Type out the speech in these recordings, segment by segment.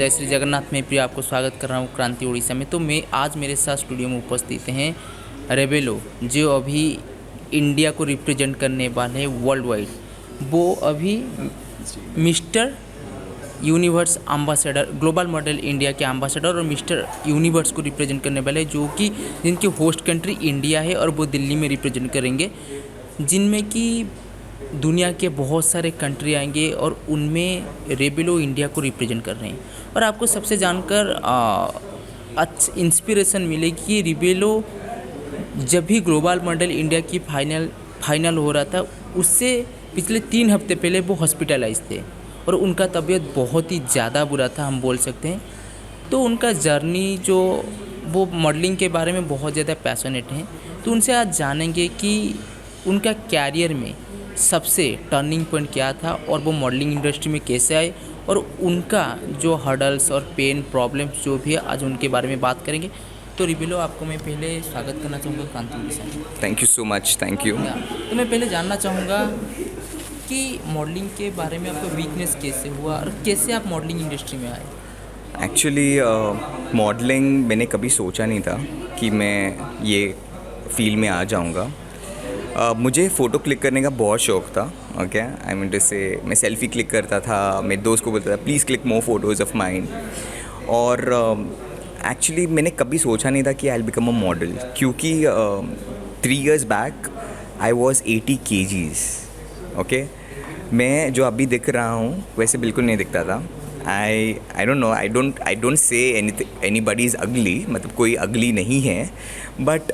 जय श्री जगन्नाथ में प्रिय आपको स्वागत कर रहा हूँ क्रांति उड़ीसा में। तो मैं आज मेरे साथ स्टूडियो में उपस्थित हैं रेबेलो, जो अभी इंडिया को रिप्रेजेंट करने वाले हैं वर्ल्ड वाइड। वो अभी mister universe ambassador, global model India के एम्बेसडर और मिस्टर यूनिवर्स को रिप्रेजेंट करने वाले हैं, जो कि जिनकी होस्ट कंट्री इंडिया है और वो दिल्ली में रिप्रेजेंट करेंगे, जिनमें कि दुनिया के बहुत सारे कंट्री आएंगे और उनमें रेबेलो इंडिया को रिप्रेजेंट कर रहे हैं। और आपको सबसे जानकर इंस्पिरेशन मिलेगी कि रेबेलो जब भी ग्लोबल मॉडल इंडिया की फाइनल हो रहा था, उससे पिछले 3 हफ्ते पहले वो हॉस्पिटलाइज थे और उनका तबीयत बहुत ही ज़्यादा बुरा था, हम बोल सकते हैं। तो उनका जर्नी, जो वो मॉडलिंग के बारे में बहुत ज़्यादा पैशनेट हैं, तो उनसे आज जानेंगे कि उनका कैरियर में सबसे टर्निंग पॉइंट क्या था और वो मॉडलिंग इंडस्ट्री में कैसे आए, और उनका जो हर्डल्स और पेन प्रॉब्लम्स जो भी है, आज उनके बारे में बात करेंगे। तो रेबेलो, आपको मैं पहले स्वागत करना चाहूँगा क्रांति उड़ीसा में। Thank you so much, thank you. तो मैं पहले जानना चाहूँगा कि मॉडलिंग के बारे में आपका वीकनेस कैसे हुआ और कैसे आप मॉडलिंग इंडस्ट्री में आए। एक्चुअली मॉडलिंग मैंने कभी सोचा नहीं था कि मैं ये फील्ड में आ जाऊँगा। मुझे फ़ोटो क्लिक करने का बहुत शौक़ था। ओके, आई मीन टू से मैं सेल्फ़ी क्लिक करता था, मेरे दोस्त को बोलता था please click more photos of mine. और एक्चुअली मैंने कभी सोचा नहीं था कि I will become a model, क्योंकि 3 years back I was 80 kgs। Okay, मैं जो अभी दिख रहा हूँ वैसे बिल्कुल नहीं दिखता था। I don't know, I don't say anybody is अगली, मतलब कोई अगली नहीं है, बट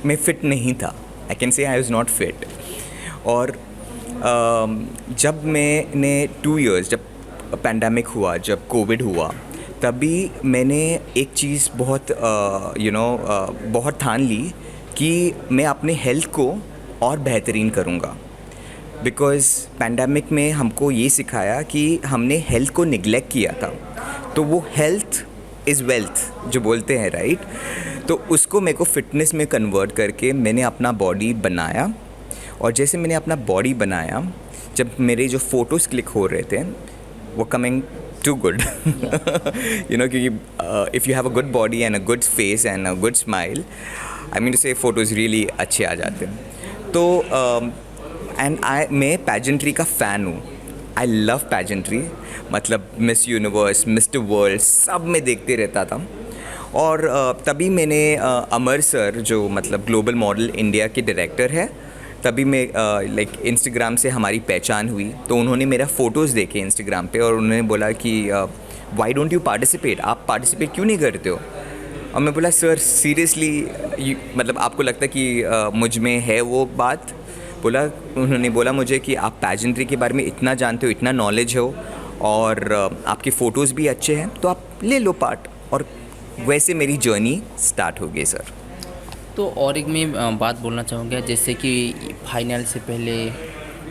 मैं फ़िट नहीं था। I can say I was not fit. और जब मैंने 2 years, जब पैंडमिक हुआ, जब कोविड हुआ, तभी मैंने एक चीज़ बहुत बहुत ठान ली कि मैं अपने हेल्थ को और बेहतरीन करूँगा। बिकॉज़ पैंडमिक में हमको ये सिखाया कि हमने हेल्थ को निगलेक्ट किया था, तो वो हेल्थ इज़ वेल्थ जो बोलते हैं, राइट। तो उसको मेरे को फ़िटनेस में कन्वर्ट करके मैंने अपना बॉडी बनाया। और जैसे मैंने अपना बॉडी बनाया, जब मेरे जो फ़ोटोज़ क्लिक हो रहे थे वो कमिंग टू गुड क्योंकि if you have a good body and a good face and a good smile, I mean to say photos really अच्छे आ जाते हैं। तो मैं पैजेंट्री का फ़ैन हूँ। आई लव पैजेंट्री, मतलब मिस यूनिवर्स, मिस्टर वर्ल्ड, सब मैं देखते रहता था। और तभी मैंने अमर सर, जो मतलब ग्लोबल मॉडल इंडिया के डायरेक्टर है, तभी मैं इंस्टाग्राम से हमारी पहचान हुई। तो उन्होंने मेरा फ़ोटोज़ देखे इंस्टाग्राम पे और उन्होंने बोला कि वाई डोंट यू पार्टिसिपेट, आप पार्टिसिपेट क्यों नहीं करते हो। और मैं बोला सर सीरियसली, मतलब आपको लगता है कि मुझ में है वो बात। उन्होंने बोला मुझे कि आप पैजेंट्री के बारे में इतना जानते हो, इतना नॉलेज हो, और आपके फ़ोटोज़ भी अच्छे हैं, तो आप ले लो पार्ट। और वैसे मेरी जर्नी स्टार्ट हो गई सर। तो और एक मैं बात बोलना चाहूँगा, जैसे कि फाइनल से पहले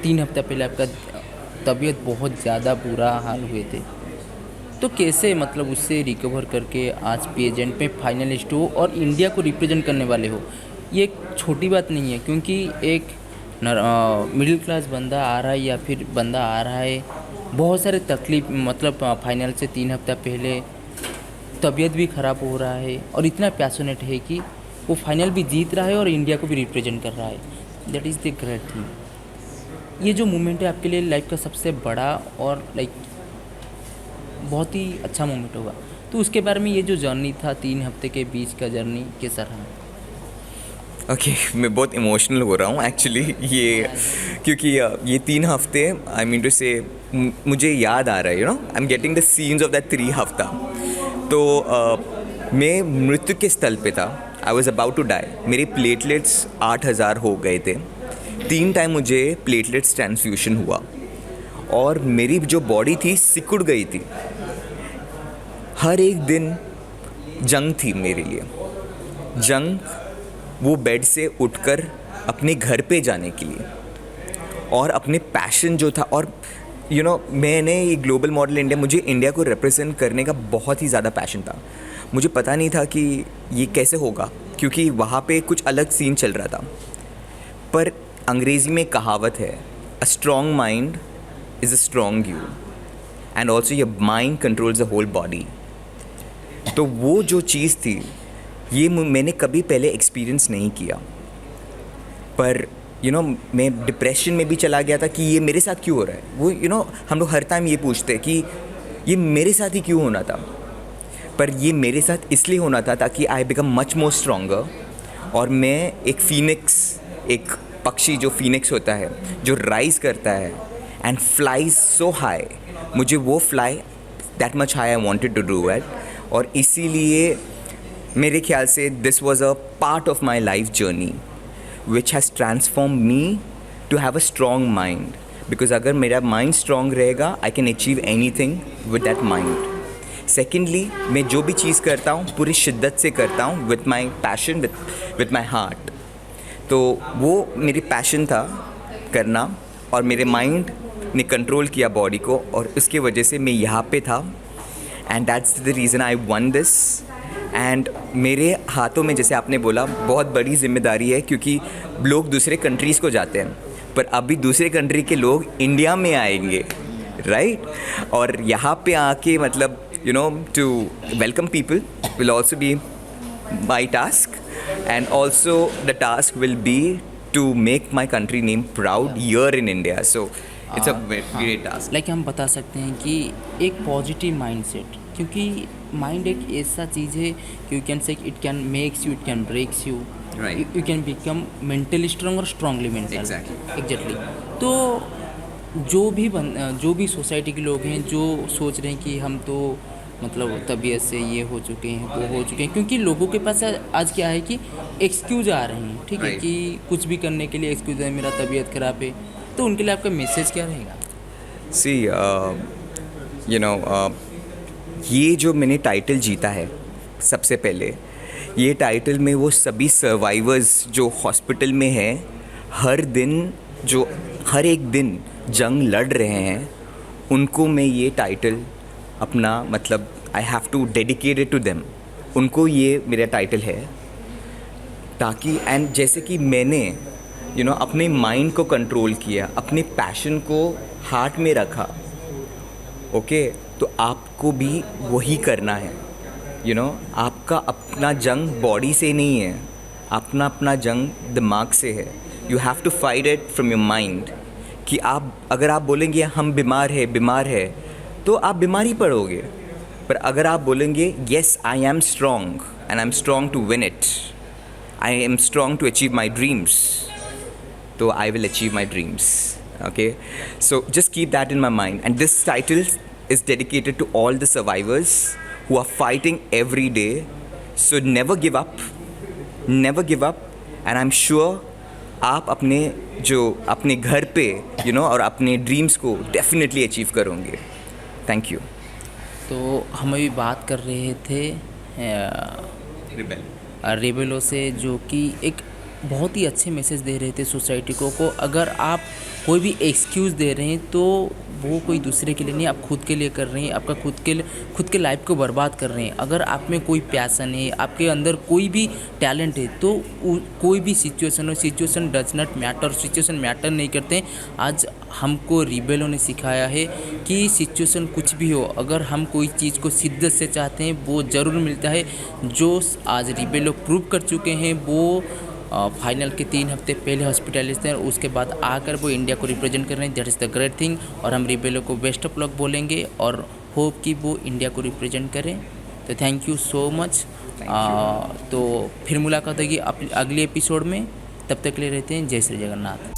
3 हफ्ते पहले आपका तबीयत बहुत ज़्यादा बुरा हाल हुए थे, तो कैसे मतलब उससे रिकवर करके आज पेजेंट में फाइनलिस्ट हो और इंडिया को रिप्रेजेंट करने वाले हो। ये एक छोटी बात नहीं है, क्योंकि एक मिडिल क्लास बंदा आ रहा है या फिर बंदा आ रहा है, बहुत सारे तकलीफ, मतलब फाइनल से 3 हफ्ता पहले तबीयत भी ख़राब हो रहा है और इतना पैशनेट है कि वो फाइनल भी जीत रहा है और इंडिया को भी रिप्रेजेंट कर रहा है। That is the great thing. ये जो मोमेंट है आपके लिए लाइफ का सबसे बड़ा और बहुत ही अच्छा मोमेंट होगा। तो उसके बारे में, ये जो जर्नी था 3 हफ्ते के बीच का जर्नी, कैसा रहा? ओके, मैं बहुत इमोशनल हो रहा हूँ एक्चुअली, क्योंकि ये 3 हफ्ते, आई मीन टू से, मुझे याद आ रहा है, I am getting the scenes of that 3 हफ्ता। तो मैं मृत्यु के स्थल पे था। I was about to die. मेरे प्लेटलेट्स 8000 हो गए थे। 3 टाइम मुझे प्लेटलेट्स ट्रांसफ्यूशन हुआ और मेरी जो बॉडी थी सिकुड़ गई थी। हर एक दिन जंग थी मेरे लिए, जंग, वो बेड से उठकर अपने घर पे जाने के लिए, और अपने पैशन जो था। और मैंने ये ग्लोबल मॉडल इंडिया, मुझे इंडिया को रिप्रेजेंट करने का बहुत ही ज़्यादा पैशन था। मुझे पता नहीं था कि ये कैसे होगा, क्योंकि वहाँ पे कुछ अलग सीन चल रहा था। पर अंग्रेज़ी में कहावत है, a strong mind is a strong you, and also your mind controls the whole body. तो वो जो चीज़ थी ये मैंने कभी पहले एक्सपीरियंस नहीं किया। पर मैं डिप्रेशन में भी चला गया था कि ये मेरे साथ क्यों हो रहा है। वो हम लोग हर टाइम ये पूछते हैं कि ये मेरे साथ ही क्यों होना था। पर ये मेरे साथ इसलिए होना था ताकि I become much more stronger, और मैं एक फीनिक्स, एक पक्षी जो फीनिक्स होता है, जो राइज करता है एंड फ्लाइज सो हाई, मुझे वो fly that much high I wanted to do it. और इसीलिए मेरे ख्याल से this was a part of my life journey which has transform me to have a strong mind, because अगर मेरा mind strong रहेगा I can achieve anything with that mind. Secondly, मैं जो भी चीज़ करता हूँ पूरी शिद्दत से करता हूँ with my passion, with my heart. तो वो मेरी पैशन था करना, और मेरे माइंड ने कंट्रोल किया बॉडी को, और उसके वजह से मैं यहाँ पे था। And that's the reason I one this. And मेरे हाथों में, जैसे आपने बोला, बहुत बड़ी जिम्मेदारी है, क्योंकि लोग दूसरे कंट्रीज़ को जाते हैं, पर अभी दूसरे कंट्री के लोग इंडिया में आएंगे, राइट? और यहाँ पे आके मतलब to welcome people will also be my task, and also the task will be to make my country name proud here in India. So it's a great task. Like हम बता सकते हैं कि एक पॉजिटिव माइंडसेट, क्योंकि mind एक ऐसा चीज़ है कि you can say it can makes you, it can breaks you, Right. You can become mentally strong और स्ट्रांगली मेंटल। एग्जैक्टली। तो जो भी सोसाइटी के लोग हैं जो सोच रहे हैं कि हम तो मतलब तबीयत से ये हो चुके हैं, वो हो चुके हैं, क्योंकि लोगों के पास आज क्या है कि एक्सक्यूज़ आ रहे हैं, ठीक है, Right. कि कुछ भी करने के लिए एक्सक्यूज़ है, मेरा तबीयत ख़राब है। तो उनके लिए आपका मैसेज क्या रहेगा? See, ये जो मैंने टाइटल जीता है, सबसे पहले ये टाइटल में वो सभी सर्वाइवर्स जो हॉस्पिटल में हैं, हर एक दिन जंग लड़ रहे हैं, उनको मैं ये टाइटल अपना मतलब I have to dedicate it to them. उनको ये मेरा टाइटल है, ताकि एंड जैसे कि मैंने अपने माइंड को कंट्रोल किया, अपने पैशन को हार्ट में रखा, ओके, तो आपको भी वही करना है। आपका अपना जंग बॉडी से नहीं है, अपना जंग दिमाग से है। You have to fight it from your mind. कि अगर आप बोलेंगे हम बीमार है, तो आप बीमार ही पड़ोगे। पर अगर आप बोलेंगे yes I am strong and I am strong to win it, I am strong to achieve my dreams, तो I will achieve my dreams. Okay, so just keep that in my mind. And this title is dedicated to all the survivors who are fighting every day. So never give up, and I'm sure आप अपने घर पे और अपने dreams को definitely achieve करोगे। Thank you. तो हम अभी बात कर रहे थे रेबेलो से, जो कि एक बहुत ही अच्छे मैसेज दे रहे थे सोसाइटी को अगर आप कोई भी एक्सक्यूज़ दे रहे हैं तो वो कोई दूसरे के लिए नहीं, आप खुद के लिए कर रहे हैं, आपका खुद के लाइफ को बर्बाद कर रहे हैं। अगर आप में कोई पैशन है, आपके अंदर कोई भी टैलेंट है, तो कोई भी सिचुएशन हो, situation does not matter, situation matter नहीं करते। आज हमको रिबेलो ने सिखाया है कि सिचुएशन कुछ भी हो, अगर हम कोई चीज़ को शिद्दत से चाहते हैं वो ज़रूर मिलता है। जो आज रिबेलो प्रूव कर चुके हैं, वो फाइनल के 3 हफ्ते पहले हॉस्पिटलाइज्ड थे और उसके बाद आकर वो इंडिया को रिप्रेजेंट कर रहे हैं। That is the great thing. और हम रिबेलो को बेस्ट ऑफ लक बोलेंगे और होप कि वो इंडिया को रिप्रेजेंट करें। तो थैंक यू सो मच। तो फिर मुलाकात होगी अगले एपिसोड में। तब तक के लिए रहते हैं। जय श्री जगन्नाथ।